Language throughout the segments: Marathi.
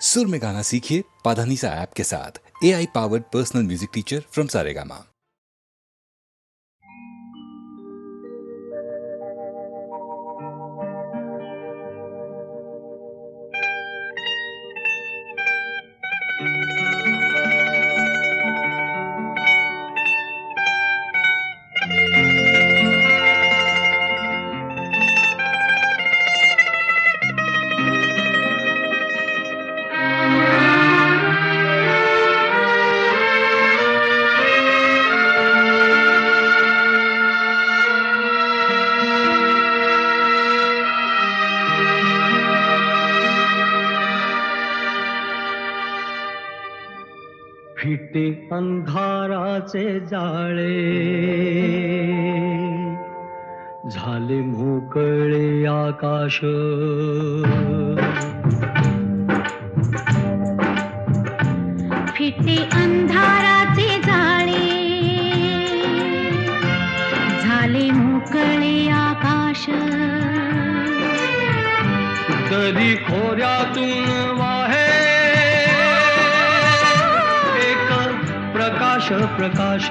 सुर में गाना सीखिए पाधानीसा ऐप के साथ। AI powered personal music teacher from Saregama. फिटे अंधाराचे जाळे, झाले मोकळे आकाश. फिटे अंधाराचे जाळे, झाले मोकळे आकाश. दरी खोऱ्यातून वाहे प्रकाश प्रकाश.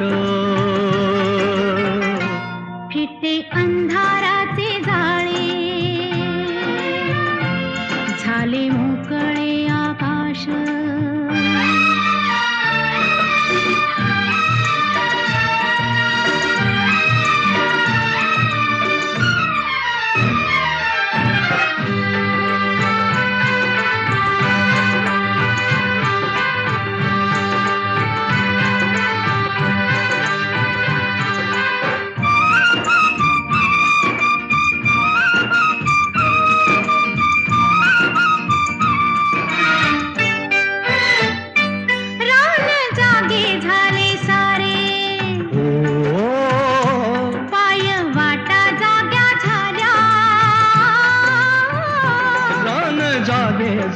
फिटे अंधाराचे जाळे, झाले मोकळे आकाश.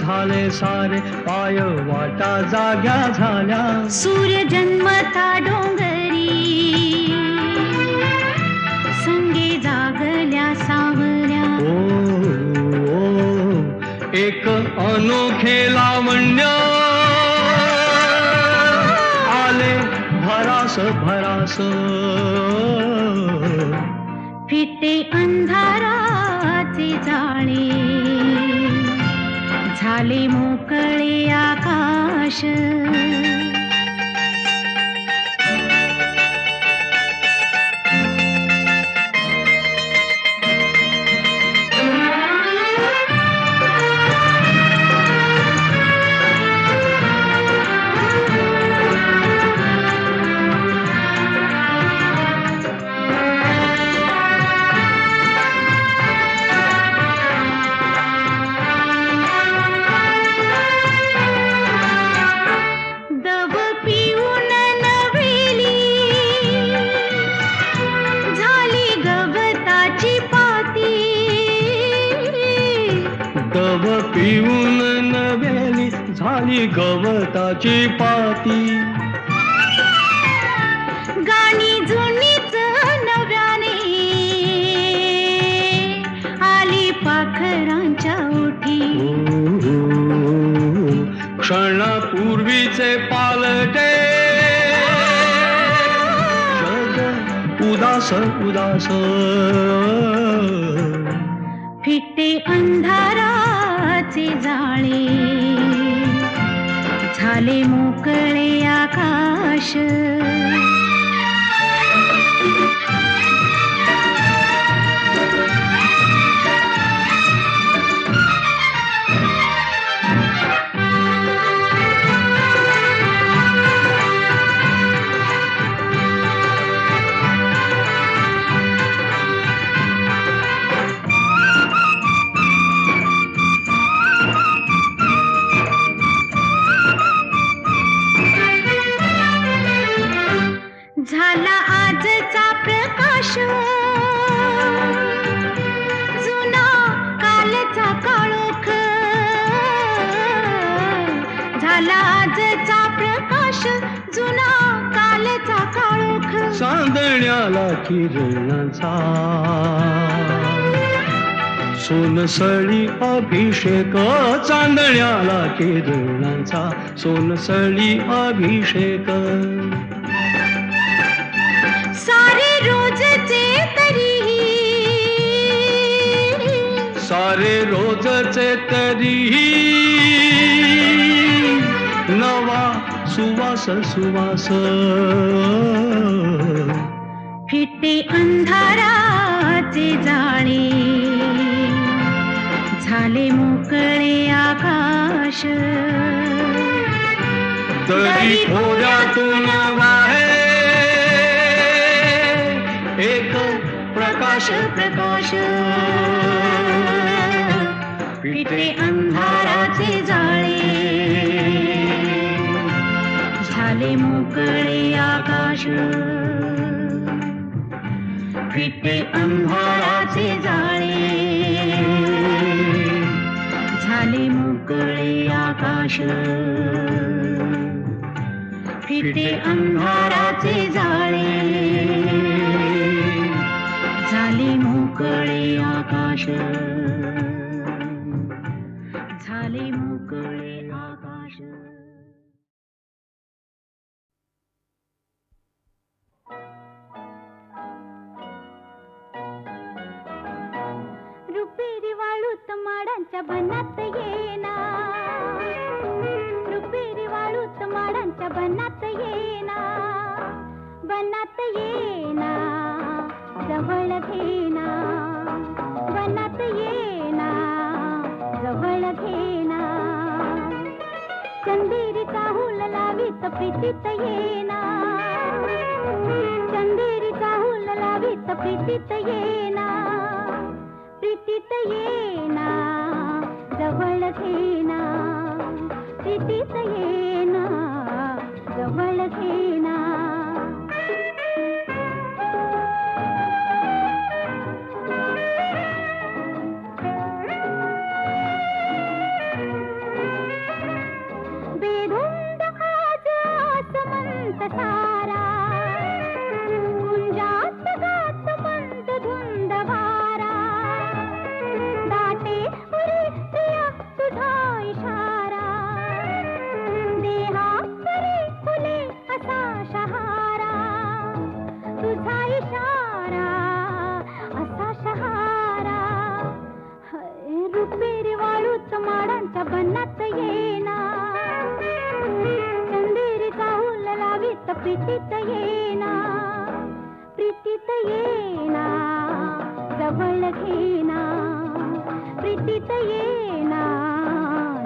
झाले सारे पाय वाटा जाग्या झाल्या. सूर्य जन्मता डोंगरी, संगे जागल्या सावल्या. एक अनोखे लावण्य आले भरास भरास. फिटे अंधाराचे जाळे, झाले मोकळे आकाश. दव पिऊन नव्याली झाली गवताची पाती. गाणी जुनीच नव्याने आली पाखरांच्या ओठी. क्षणापूर्वीचे पालटे जग उदास उदास. फिटे अंधाराचे जाळे, झाले मोकळे आकाश. झाला आजचा प्रकाश, जुना कालचा काळोख. झाला आजचा प्रकाश, जुना कालचा काळोख. चांदण्याला किरणाचा सोनसळी अभिषेक चांदण्याला केदळांचा सोनसळी अभिषेक सारे रोजचे तरीही सारे रोजचे तरीही नवा सुवास सुवास फिटे अंधाराचे जाळे झाले मोकळे आकाश तरी थोड्यातून वाहे एक प्रकाश प्रकाश फिटे अंधाराचे जाळे झाले मोकळे आकाश फिटे अंधाराचे जाळे झाले मोकळे आकाश फिटे अंधाराचे जाळे झाले मोकळे आकाश झाले मोकळे आकाश रुपेरी वाळूत माडांच्या बनात येना रुपेरी वाळूत माडांच्या बनात येना बनात येना जवळ घेना बनात येना जवळ घेना चंदेरीचा हुल लावीत प्रीतीत येना चंदेरीचा हुल लावीत प्रीतीत येना प्रीतीत येना जवळ घेना प्रीतीत येना जवळ घेना बेधुंद आज आसमंत सारा गुंजात गात मंद धुंद वारा दाटे उरी प्रिया तुझा इशारा देहा परी फुले असा शहारा तुझा इशारा असा शहारा रुपेरी वाळूत माडांच्या बनात येना चंदेरीचा हुल लावीत प्रीतीत येना प्रीतीत येना जवळ घेना प्रीतीत येना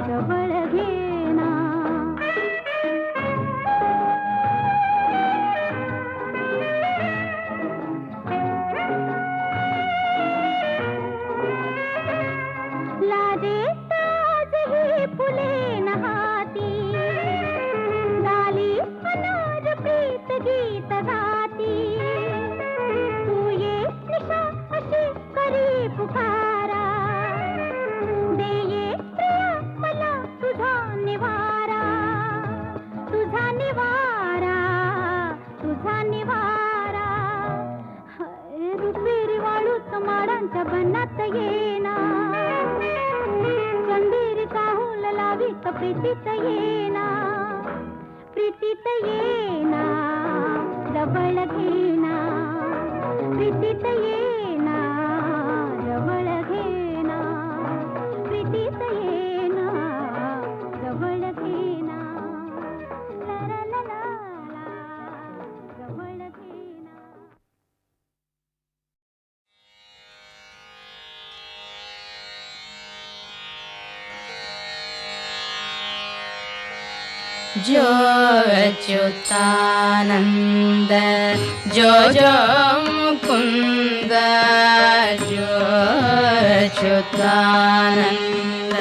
जवळ घेना लाजेत आजही फुले नहाती लाली अनार प्रीत गीत गाती तू ये निशा अशी करी पुकारा दे ये प्रिया मला तुझा निवारा तुझा निवारा तुझा निवारा रुपेरी वाळूत माडांच्या बनात येना चंदेरीचा हुल लावीत प्रीतीत येना प्रीतीत येना जवळ घेना प्रीतीत येना जवळ घेना प्रीतीत येना जवळ घेना ला ला ला ला ला जवळ घेना जो अच्युतानंद जो जो मुकुंद जो अच्युतानंद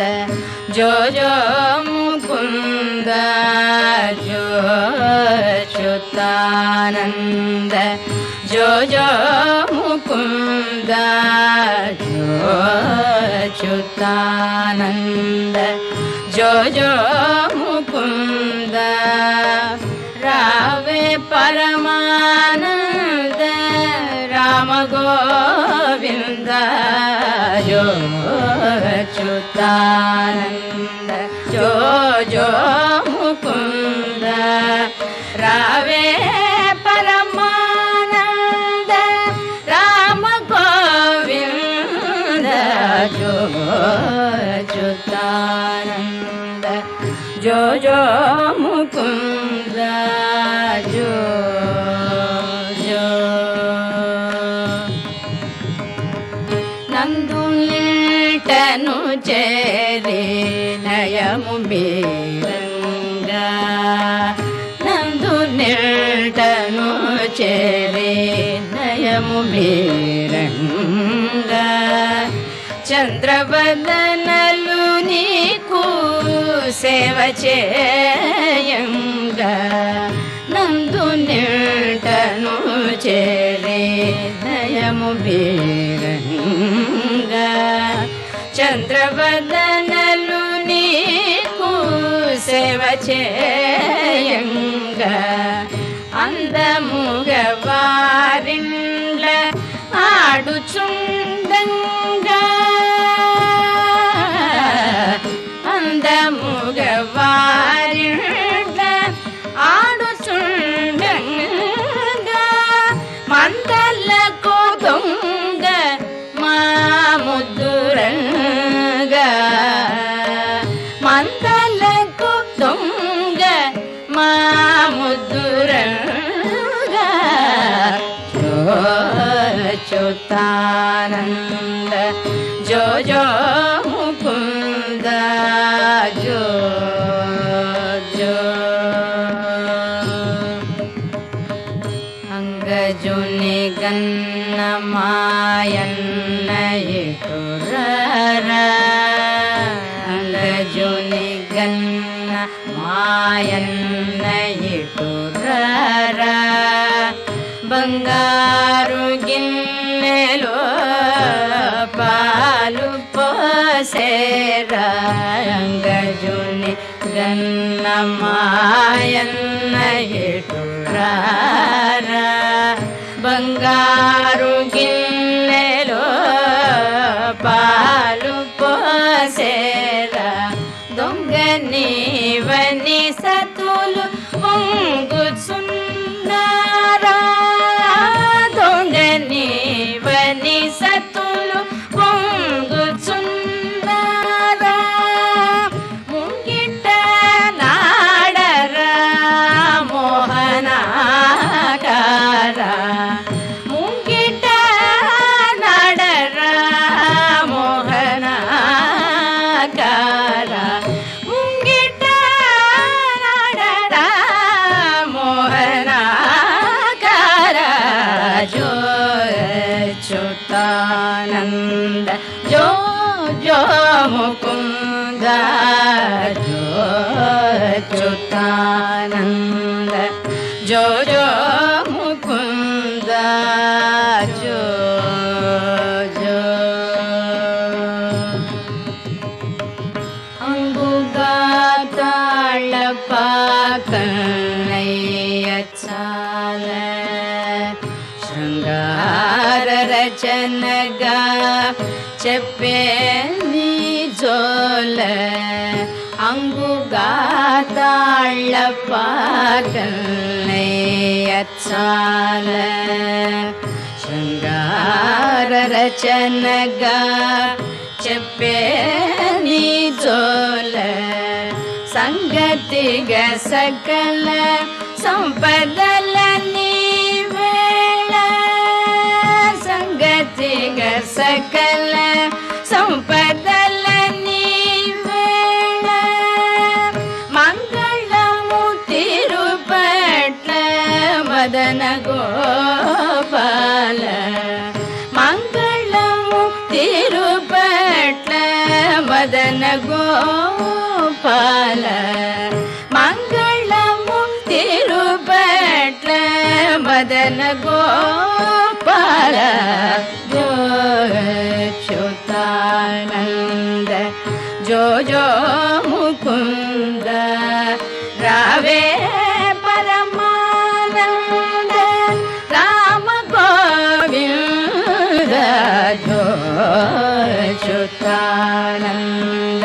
जो जो मुकुंद जो अच्युतानंद जो जो मुकुंद जो अच्युतानंद जो जो मुकुंद रावे परमानंद राम गोविंद जो अच्युतानंद जो जो मुकुंद रावे परमानंद राम गोविंद जो अच्युतानंद जो जो मुकुंद जो जो నందు నీటను చేరి నయము మీరంగా నందు నీటను చేరి నయము మీరంగా చంద్రవదనలు నీకు సేవ చేయంగా నందు నీటను చేరి నయము మీరంగా చంద్రవదనలు నీకు సేవ చేయంగా అందముగ వారిండ్ల ఆడుచుండంగా అందముగ వారిండ్ల ఆడుచుండంగా మందలకు దొంగ మా ముద్దురంగా మందలకు దొంగ మా ముద్దురంగా అచ్యుతానంద జో జో ముకుంద జో జో అంగజుని గన్న మాయన్న ఎటురర అంగజుని గన్న మాయన్న ఎటురర బంగారు గిన్నెలో పాలు పోసేరా అంగజుని గన్న మాయన్న ఎటురారా బంగారు గిన్నెలో పాలు పోసేరా దొంగ నీవని సతులు పొంగుచున్నారా దొంగ నీవని సతులు పొంగుచున్నారా ముంగిట నాడరా మోహనాకారా ముంగిట నాడరా మోహనాకారా ముంగిట నాడరా మోహనాకారా జో అచ్యుతానంద జో జో ముకుంద జో అచ్యుతానంద జో జో ముకుంద జో జో అంగుగా తాళప కన్నయ్య చాల శృంగార రచనగా చెప్పే నీ జోల అంగుగా తాళప కన్నయ్య చాల శృంగార రచనగా చెప్పే నీ జోల సంగతిగా సకల సంపదల నీవేళ సంగతిగా సకల సంపదల నీవేళ మంగళము తిరుపట్ల మదన గోపాల మంగళము తిరుపట్ల మదన గోపాల మంగళము తిరుపట్ల మదన గోపాల జో అచ్యుతానంద జో జో ముకుంద రావే పరమానంద రామ గోవింద జో అచ్యుతానంద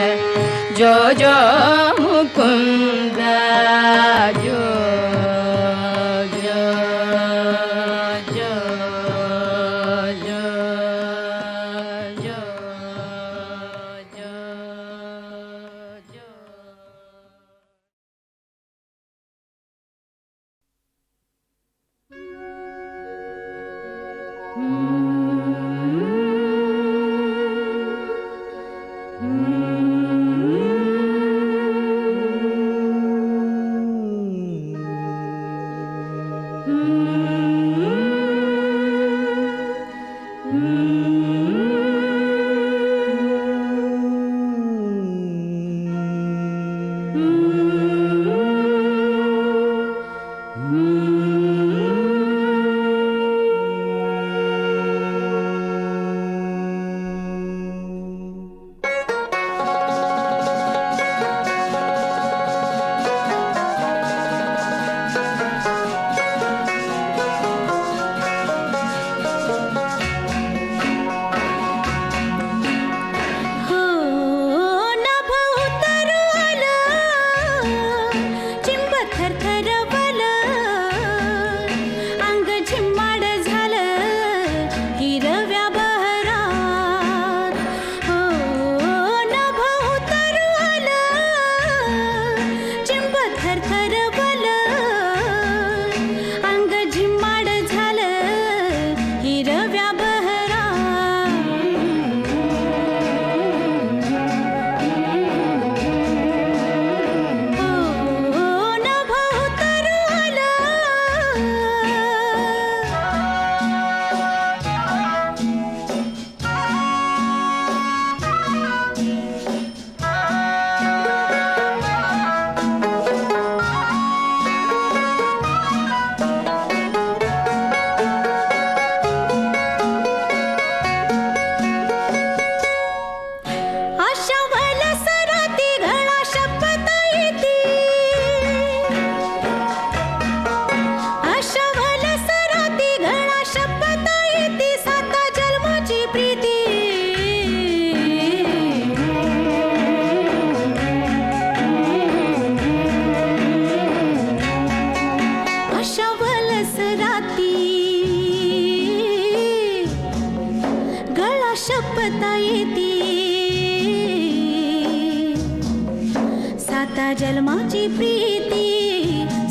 जन्माची प्रीती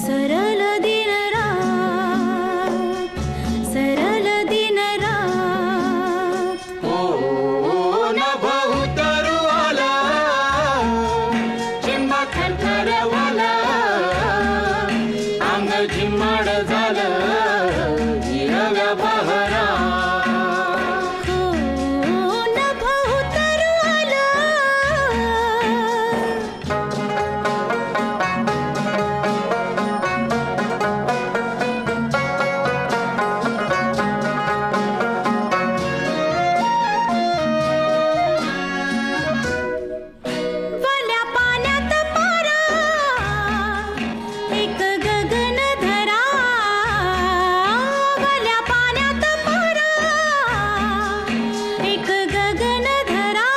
सरल दिन रात सरल दिन रात नभ उतरवाला चिंबा खरखरवाला अंग झिम्माड झालं हिरव्या बहरा हो नभ उतरू आला वाल्या पाण्यात पारा एक गगन धरा वाल्या पाण्यात पारा एक गगन धरा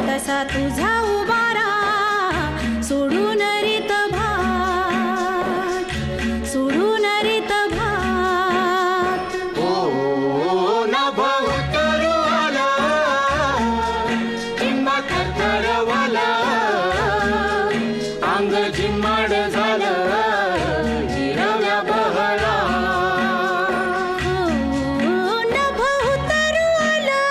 तसा तुझा उभारा सोडून रीत भात सोडून रीत भात नभ उतरवाला चिंबा खरखरवाला अंग झिम्माड झालं हिरव्या बहरा हो नभ उतरू आला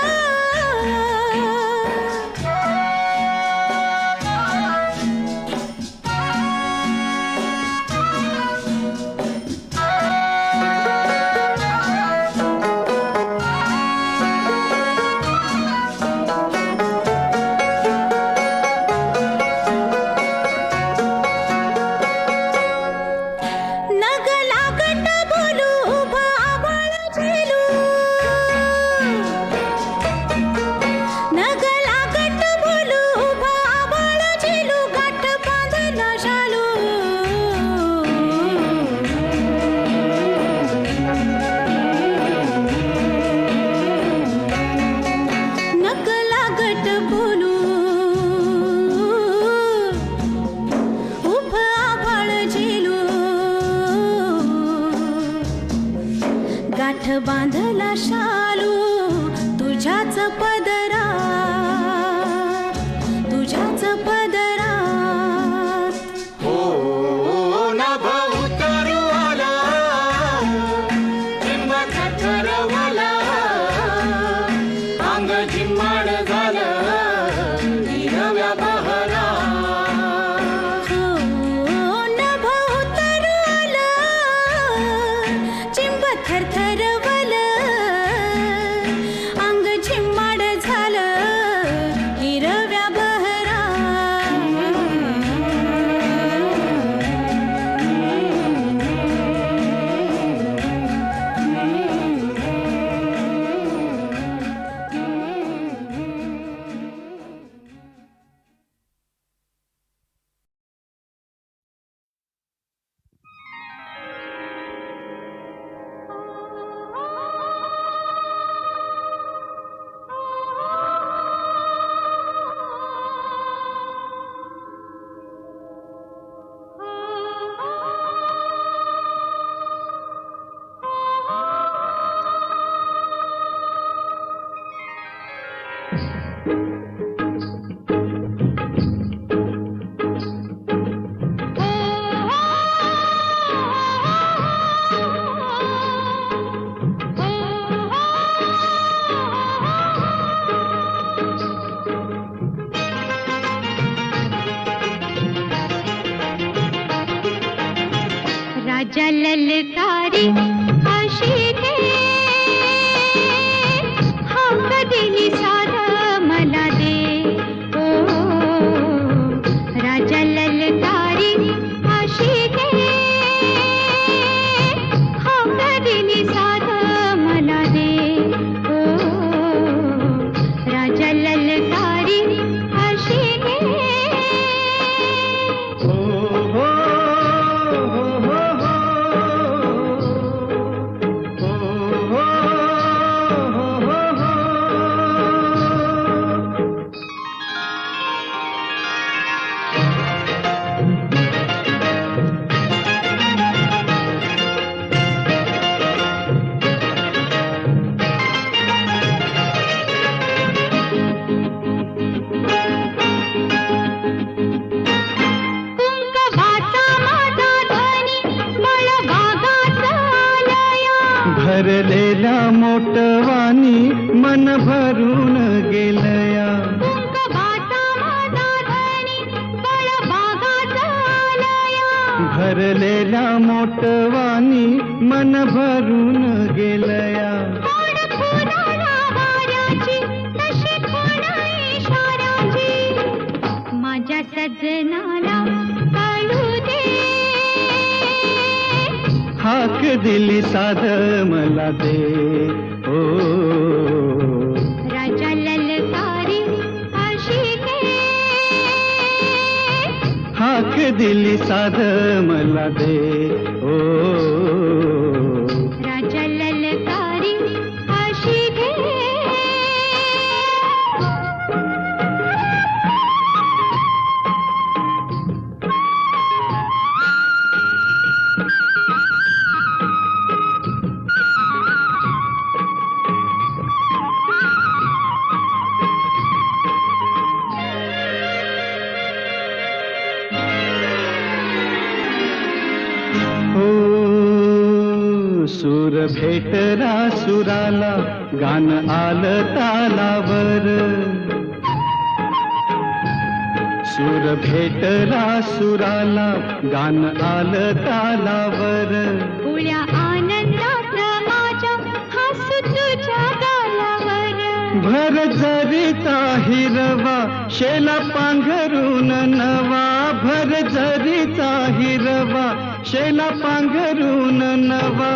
नग लागट बोलू उभा आभाळ झेलू नग लागट बोलू उभा आभाळ झेलू गाठ बांधला शालू नग लागट बोलू उभं आभाळ झेलू गाठ बांधला शालू तुझ्याच पदरा तुझ्याच पदरा नभ उतरवाला चिंबा खरखरवाला अंग झिम्माड झालं हिरव्या बहरा हो नभ उतरू आला चिंब थरथरवल अंग झिम्माड झालं हिरव्या बहरा राजा ललकारी आशिके हा कधी सारा मला दे ओ राजा ललकारी आशिके हा कधी सारा मला दे ओ राजा ललकारी आशिके भरलेल्या मोटवानी मन भरून गेलया. कुंकवाचा माझा धनी बळबागाचा आलया. भरलेल्या मोटवानी मन भरून गेलया. कोण खुणाला वाऱ्याची तशी कोण इशाऱ्याची. माझ्या सजनाला कळू दे. हाक दिली साध मला दे. ओ राजा ललकारी अशी घे. हाक दिली साध मला दे. ओ राजा ललकारी अशी घे. सूर भेटला सुराला गान आलं तालावर. सूर भेटला सुराला गान आलं तालावर. उळ्या आनंदाचा माझ्या हसू तुझ्या गालावर. भर जरीचा हिरवा शेला पांघरून नवा. भर जरीचा हिरवा शेला पांघरून नवा.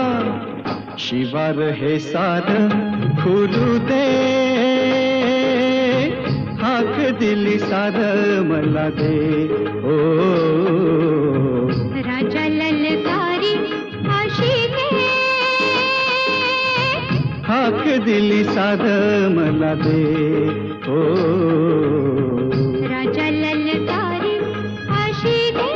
शिवार हे सार खुलू दे. हाक दिली सार मला दे. ओ राजा ललकारी अशी घे. हाक दिली सार मला दे. ओ राजा ललकारी अशी घे.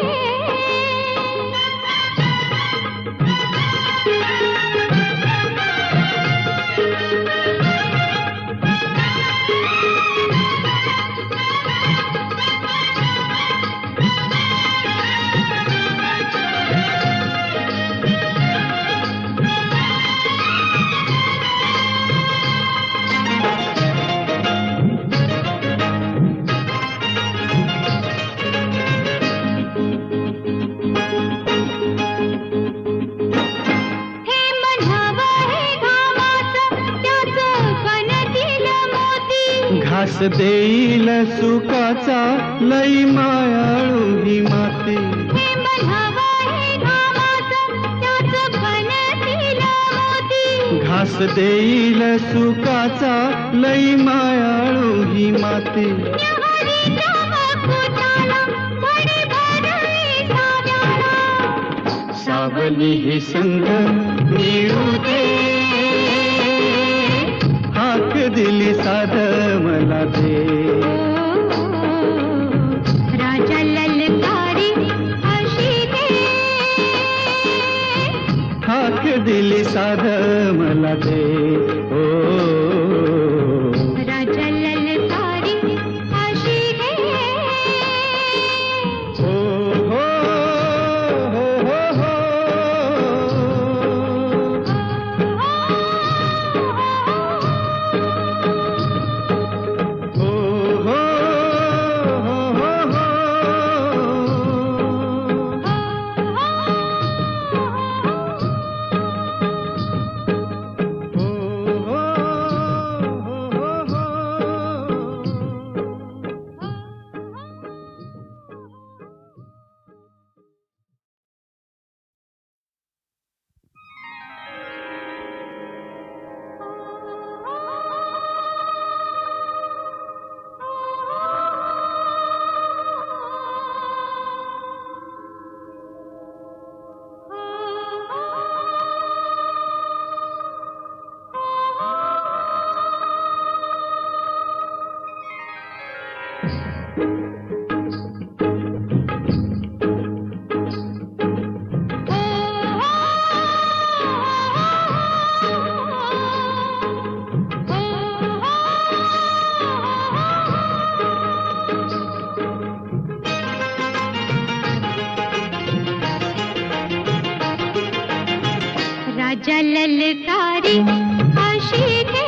हे म्हणावं हे घामाचं त्याचं बनतील मोती. घास देईल सुखाचा लई मायाळू ही माती. हे म्हणावं हे घामाचं त्याचं बनतील मोती. घास देईल सुखाचा लई मायाळू ही माती. न्याहारीच्या वकुताला वडी भरली साव्याला. सावली ही संग मिळू दे. हाक दिली साध मला दे. राजा ललकारी अशी घे. हाक दिली साध मला दे. ओ राजा ललकारी अशी घे. हो हो हो हो हो. हो हो हो हो हो. राजा ललकार ललकारी अशी घे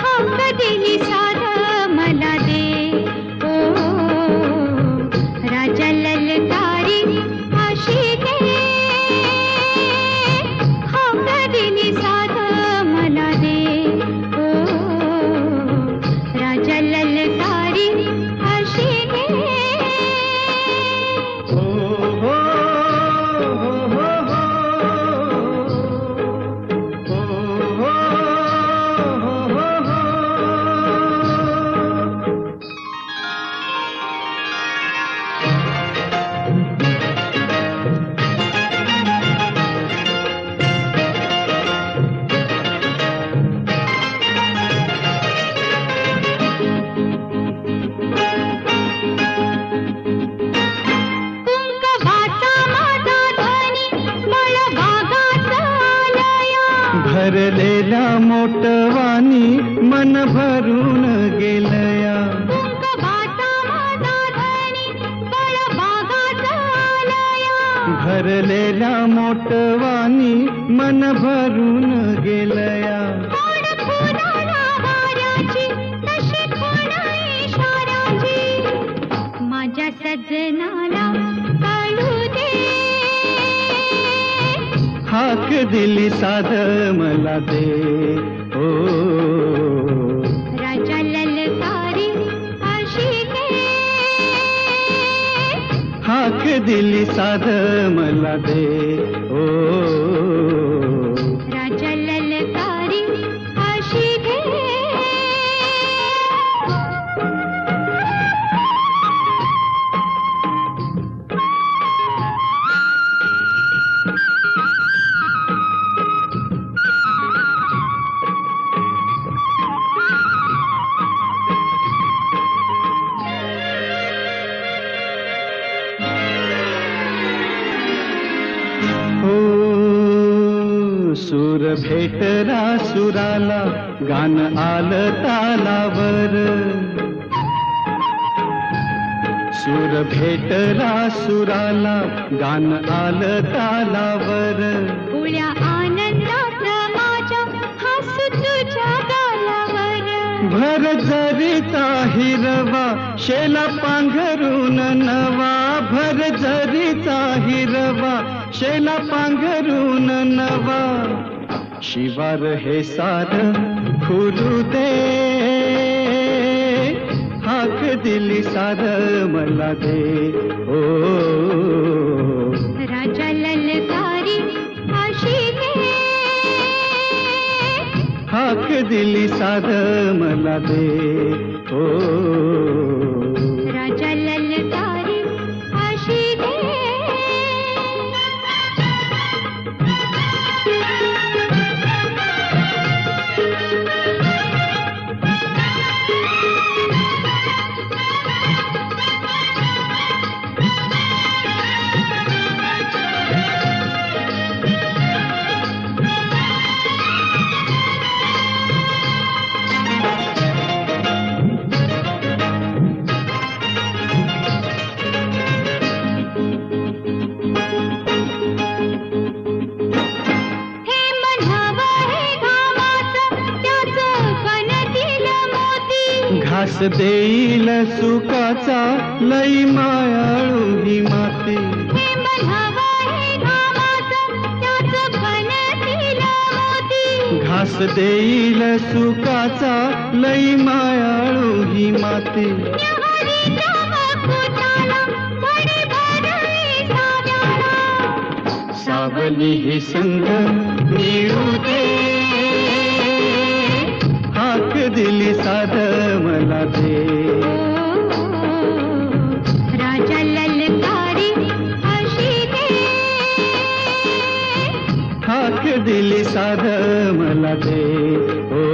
हाक दिली साध मला दे ओ राजा ललकारी अशी घे हाक दिली साध मला दे ओ राजा ललकारी अशी घे हो हो हो हो हो हो कुंकवाचा माझा ध्वनी मळभागाचा आलया भरलेल्या मोटवानी मन भरून गेलया कुंकवाचा माझा ध्वनी मळभागाचा आलया भरलेल्या मोटवानी मन भरून गेलया कोण फुलाला वाऱ्याची तशी कोण इशाऱ्याची माझ्या सजनाला कळू दे हाक दिली साध मला दे ओ राजा ललकारी अशी घे हाक दिली साध मला दे ओ राजा ललकारी अशी घे हो सूर भेटला सुराला गान आलं तालावर सूर भेटला सुराला गान आलं तालावर उळ्या आनंदात माझ्या हसू तुझ्या गालावर भर जरीचा हिरवा शेला पांघरून नवा भर जरीचा हिरवा शेला पांघरून नवा शिवार हे सार खुलू दे हाक दिली सार मला दे ओ राजा ललकारी अशी घे हाक दिली सार मला दे ओ राजा ललकारी अशी घे हे म्हणावं हे घामाचं त्याचं कणतील मोती घास देईल सुखाचा लई मायाळू ही माती हे म्हणावं हे घामाचं त्याचं कणतील मोती घास देईल सुखाचा लई मायाळू ही माती न्याहाळीच्या वकुटाला वडी भरली साव्याला सावली ही संग मिळू दे हाक दिली साध मला दे राजा ललकारी अशी घे हाक दिली साध मला दे ओ